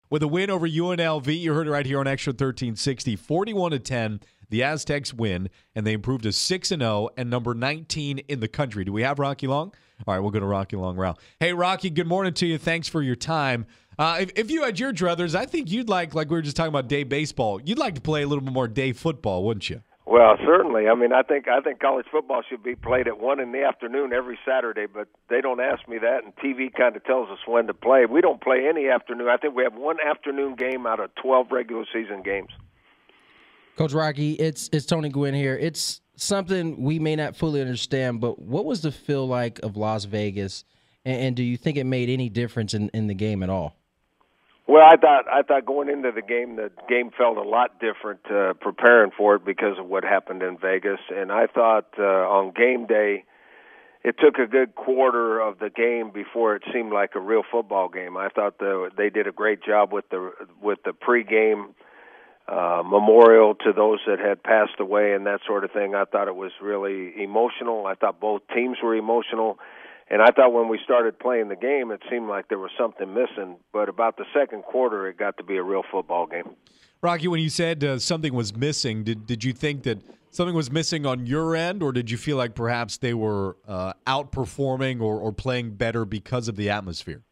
with a win over UNLV. You heard it right here on Extra 1360. 41-10, the Aztecs win, and they improved to 6-0 and number 19 in the country. Do we have Rocky Long? All right, we'll go to Rocky Long round. Hey, Rocky, good morning to you. Thanks for your time. If you had your druthers, I think you'd like we were just talking about day baseball, you'd like to play a little bit more day football, wouldn't you? Well, certainly. I mean, I think college football should be played at 1 in the afternoon every Saturday, but they don't ask me that, and TV kind of tells us when to play. We don't play any afternoon. I think we have one afternoon game out of 12 regular season games. Coach Rocky, it's Tony Gwynn here. It's something we may not fully understand, but what was the feel like of Las Vegas, and do you think it made any difference in the game at all? Well, I thought going into the game felt a lot different preparing for it because of what happened in Vegas. And I thought on game day, it took a good quarter of the game before it seemed like a real football game. I thought they did a great job with the pregame memorial to those that had passed away and that sort of thing. I thought it was really emotional. I thought both teams were emotional. And I thought when we started playing the game, it seemed like there was something missing. But about the second quarter, it got to be a real football game. Rocky, when you said something was missing, did you think that something was missing on your end, or did you feel like perhaps they were outperforming or playing better because of the atmosphere?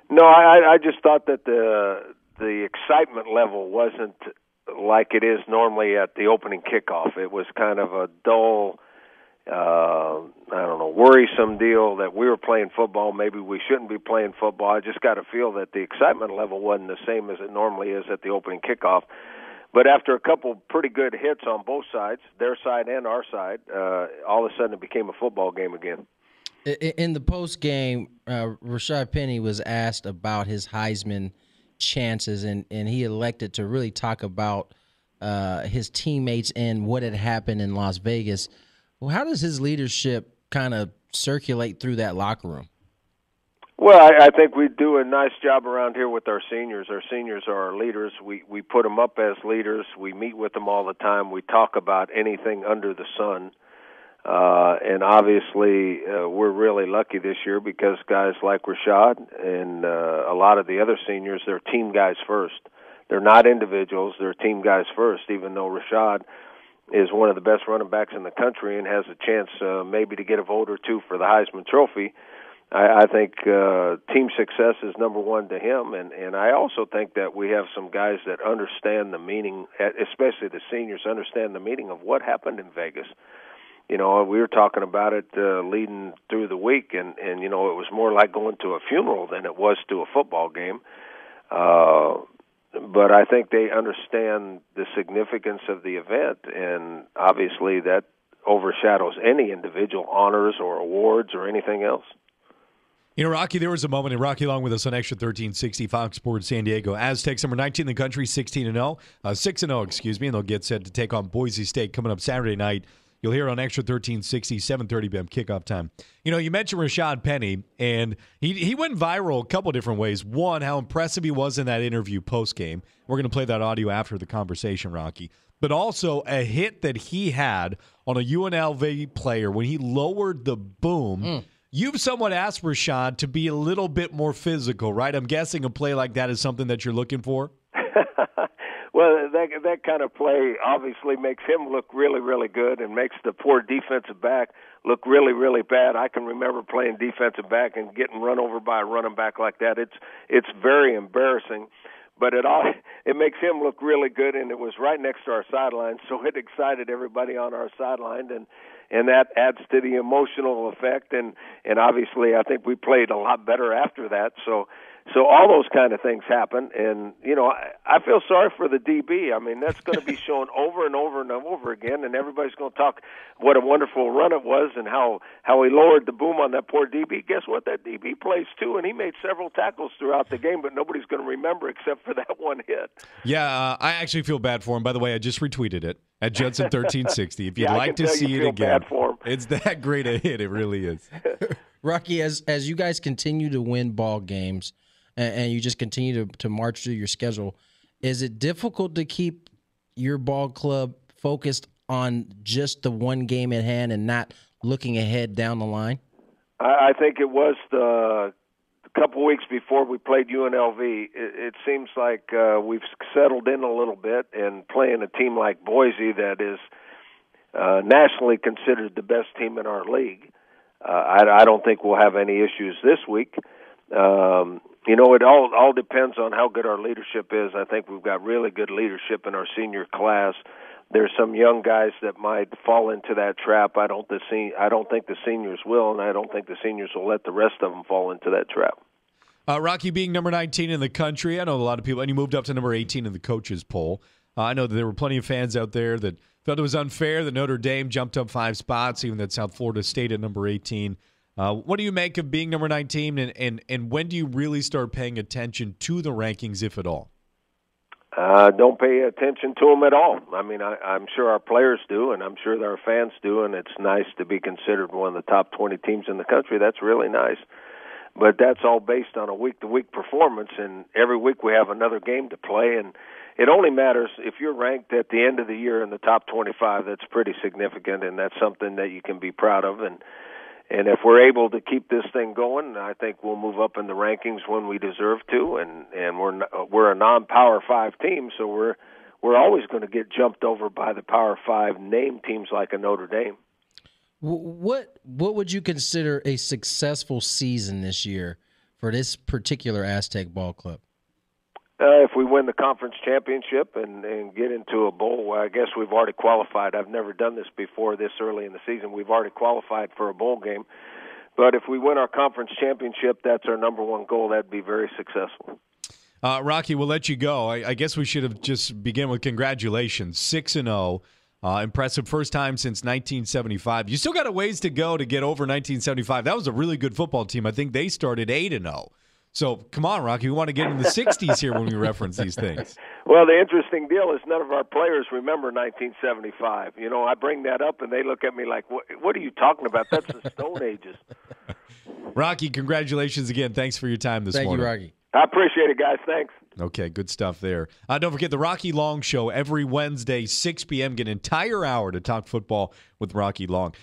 No, I just thought that the excitement level wasn't like it is normally at the opening kickoff. It was kind of a dull, worrisome deal that we were playing football. Maybe we shouldn't be playing football. I just got to feel that the excitement level wasn't the same as it normally is at the opening kickoff. But after a couple pretty good hits on both sides, their side and our side, all of a sudden it became a football game again. In the post game, Rashad Penny was asked about his Heisman chances, and he elected to really talk about his teammates and what had happened in Las Vegas. Well, how does his leadership kind of circulate through that locker room? Well, I think we do a nice job around here with our seniors. Our seniors are our leaders. We put them up as leaders. We meet with them all the time. We talk about anything under the sun. And obviously, we're really lucky this year because guys like Rashad and a lot of the other seniors, they're team guys first. They're not individuals. They're team guys first, even though Rashad is one of the best running backs in the country and has a chance maybe to get a vote or two for the Heisman Trophy. I think team success is number one to him, and I also think that we have some guys that understand the meaning, especially the seniors, understand the meaning of what happened in Vegas. You know, we were talking about it leading through the week, and you know, it was more like going to a funeral than it was to a football game. But I think they understand the significance of the event, and obviously that overshadows any individual honors or awards or anything else. You know, Rocky, there was a moment, and Rocky along with us on Extra 1360, Fox Sports San Diego. Aztecs, number 19 in the country, 6-0, and they'll get set to take on Boise State coming up Saturday night. You'll hear it on Extra 1360, 7:30 p.m. kickoff time. You know, you mentioned Rashad Penny, and he went viral a couple different ways. One, how impressive he was in that interview post-game. We're going to play that audio after the conversation, Rocky. But also a hit that he had on a UNLV player when he lowered the boom. You've somewhat asked Rashad to be a little bit more physical, right? I'm guessing a play like that is something that you're looking for? Well, that kind of play obviously makes him look really, really good and makes the poor defensive back look really, really bad. I can remember playing defensive back and getting run over by a running back like that. It's very embarrassing, but it makes him look really good, and it was right next to our sideline, so it excited everybody on our sideline, and that adds to the emotional effect, and obviously I think we played a lot better after that, so all those kind of things happen, and, you know, I feel sorry for the DB. I mean, that's going to be shown over and over and over again, and everybody's going to talk what a wonderful run it was and how he lowered the boom on that poor DB. Guess what? That DB plays, too, and he made several tackles throughout the game, but nobody's going to remember except for that one hit. Yeah, I actually feel bad for him. By the way, I just retweeted it at Judson1360. If you'd like to see it again, it's that great a hit. It really is. Rocky, as you guys continue to win ball games, and you just continue to march through your schedule, is it difficult to keep your ball club focused on just the one game at hand and not looking ahead down the line? I think it was the couple weeks before we played UNLV, it seems like we've settled in a little bit, and playing a team like Boise that is nationally considered the best team in our league. I don't think we'll have any issues this week. It all depends on how good our leadership is. I think we've got really good leadership in our senior class. There's some young guys that might fall into that trap. I don't think the seniors will, and I don't think the seniors will let the rest of them fall into that trap. Rocky, being number 19 in the country, I know a lot of people, and you moved up to number 18 in the coaches poll. I know that there were plenty of fans out there that felt it was unfair that Notre Dame jumped up 5 spots, even that South Florida stayed at number 18. What do you make of being number 19, and when do you really start paying attention to the rankings, if at all? Don't pay attention to them at all. I mean, I'm sure our players do, and I'm sure that our fans do, and it's nice to be considered one of the top 20 teams in the country. That's really nice. But that's all based on a week-to-week performance, and every week we have another game to play, and it only matters if you're ranked at the end of the year in the top 25. That's pretty significant, and that's something that you can be proud of. And if we're able to keep this thing going, I think we'll move up in the rankings when we deserve to. And we're a non-Power 5 team, so we're always going to get jumped over by the Power 5 name teams like a Notre Dame. What would you consider a successful season this year for this particular Aztec ball club? If we win the conference championship and get into a bowl, I guess we've already qualified. I've never done this before this early in the season. We've already qualified for a bowl game. But if we win our conference championship, that's our number one goal. That'd be very successful. Rocky, we'll let you go. I guess we should have just begun with congratulations. 6-0. Impressive first time since 1975. You still got a ways to go to get over 1975. That was a really good football team. I think they started 8-0. So, come on, Rocky. We want to get in the 60s here when we reference these things. Well, the interesting deal is none of our players remember 1975. I bring that up, and they look at me like, what are you talking about? That's the Stone Ages. Rocky, congratulations again. Thanks for your time this morning. Thank you, Rocky. I appreciate it, guys. Thanks. Okay, good stuff there. Don't forget the Rocky Long Show every Wednesday, 6 p.m. Get an entire hour to talk football with Rocky Long.